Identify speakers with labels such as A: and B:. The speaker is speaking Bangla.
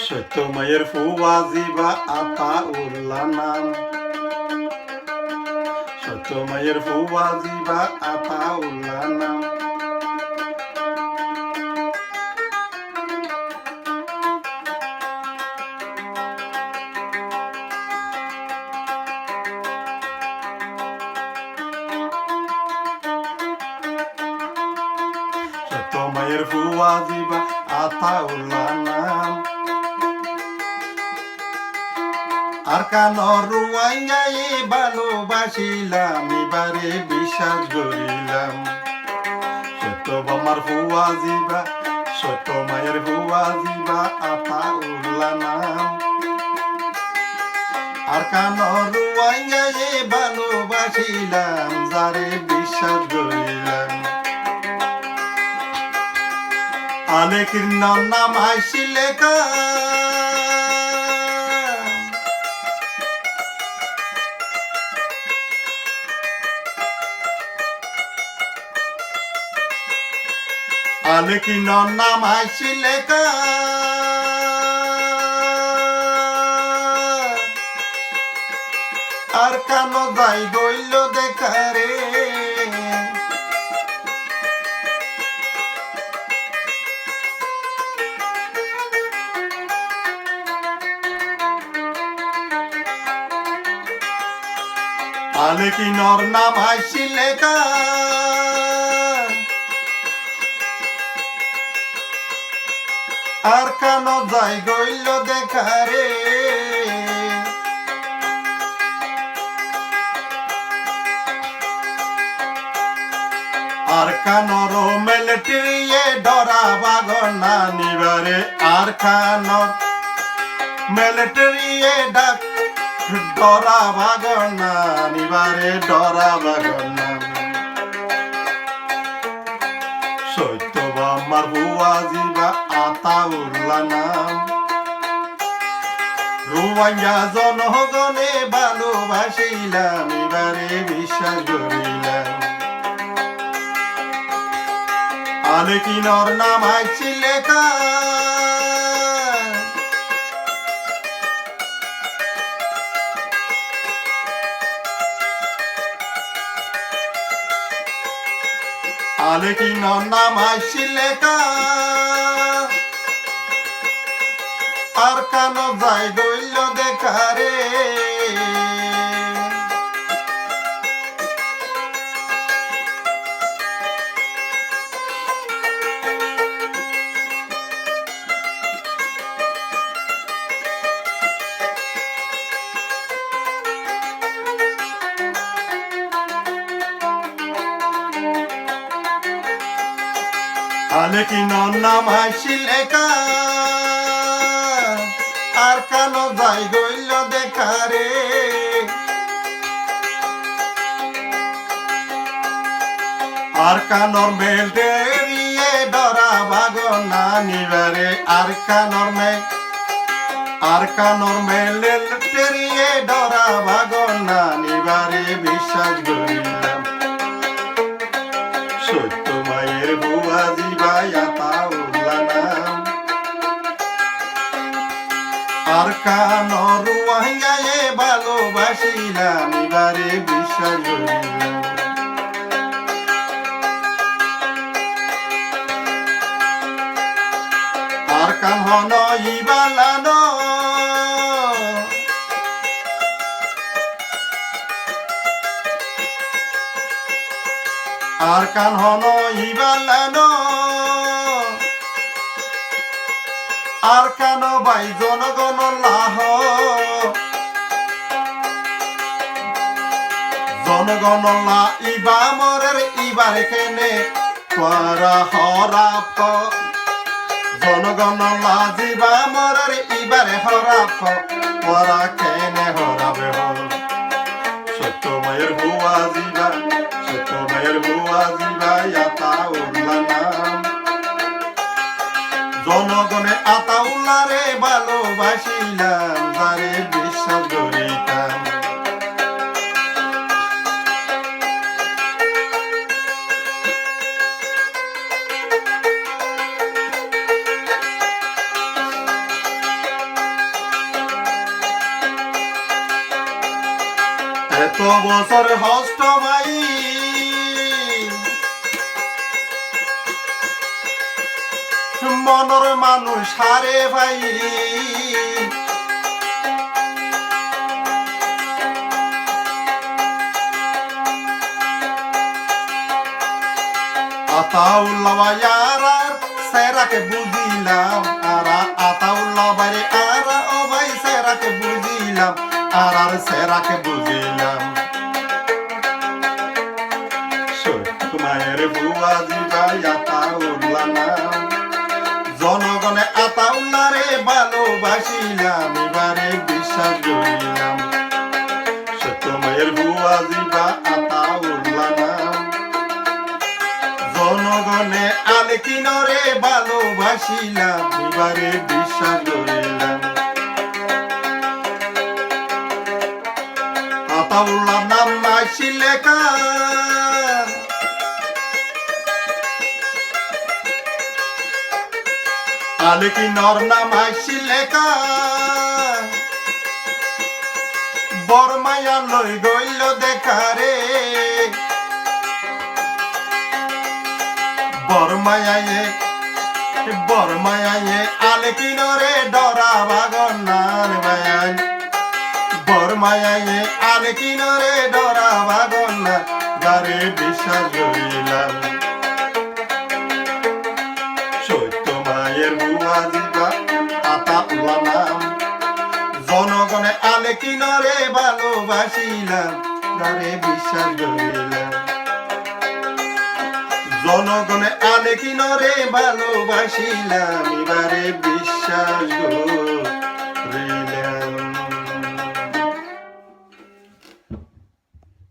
A: সত্য মায়ের ফুয়া জিবা আতা উল্লা নাম সত্য মায়ের ফুয়া জিবা আতা উল্লা নাম সত্য মায়ের ফুয়া জিবা আতা উল্লা নাম আর কানর রুয়াইয়াই ভালোবাসিলাম এবারে বিশ্বাস করিলাম সত্য বামার ফুয়া জিবা সত্য মায়ের ফুয়া জিবা আতা উল্লা নাম আর কানর রুয়াইয়াই ভালোবাসিলাম যারে বিশ্বাস করিলাম আলে কৃষ্ণ নাম আইসিলে কা আলে কি নাম আইসিলে কা আর কানো যাই গইল দেখারে আলে কি নর নাম আইসিলে কা আর কানো যাই গইল দেখারে আর কানর মিলিটারিয়ে ডরা বাগনা নিবারে আর কানর মিলিটারিয়ে ডাক ডরা বাগনা নিবারে ডরা বাগনা সত্য বামার বুয়া জিবা আতা উল্লা নাম রুয়াইয়া জনগণে ভালোবাসিলাম এবারে বিশ্বাস করিলাম আলে কি নর নাম আইছিলে কা আলে কি নর নাম আইছিলে কা আর কানো যাই গইল দেখারে আলে কি নর নাম আইসিলে কা আর কানো যাই গইল দেখারে আর কানর মিলিটারিয়ে ডরা বাগনা নিবারে আর কানর মিলিটারিয়ে ডরা বাগনা নিবারে বিশ্বাস করিলাম সত্য মায়ের বুয়া জিবা আতা উল্লা নাম আর কানর রুয়াইয়াই ভালোবাসিলাম এবারে বিশ্বাস করিলাম আর কান হন ইবালানো আর কান হন ইবালানো আর কেন ভাই জনগণ লাহ জনগণ লা ইবা মরের ইবার কেনে তোরা হরাপ জনগণ লা জিবা মরের ইবারে হরাপ তোরা কেনে হরাবে সত্য মায়ের বুয়া জিবা সত্য মায়ের বুয়া জিবা আতা উল্লা নাম জনগণে আতা উল্লারে ভালোবাসিলাম যারে বিশ্বাস করিতাম এত বছর হষ্ট ভাই মনর মানুষ হারে ভাই আতাউল্লাহ ভাইয়ার সেরাকে বুঝিলাম আরা আতাউল্লাহ ভাইরে আরা ও ভাই সেরাকে বুঝিলাম আর সেরাকে বুঝিলাম সত্য মায়ের বুয়াজি ভাই আতাউল্লাহ নাম জনগণে আতাউল্লাহ রে ভালোবাসিলাম এবারে বিশ্বাস করিলাম সত্য মায়ের বুয়াজি বা আতাউল্লাহ নাম জনগণে আলেকিনরে ভালোবাসিলাম এবারে বিশ্বাস করিলাম আতাউল্লাহ নাম মাসি লেখা আলেকিনর নাম আইসি লেখা বরমায়া লই গইল দেখা রে বরমায়ায়ে আলেকিনরে ডরা ভাগন নান ভাই বরমায়ায়ে আলেকিনরে ডরা ভাগন না গারে বিশ্বাস করিলাম সত্য মায়ের বুয়াজি বা আতাউল্লাহ নাম জনগণে আলেকিনরে ভালোবাসিলাম গারে বিশ্বাস করিলাম জনগণে আলেকিনরে ভালোবাসিলাম এবারে বিশ্বাস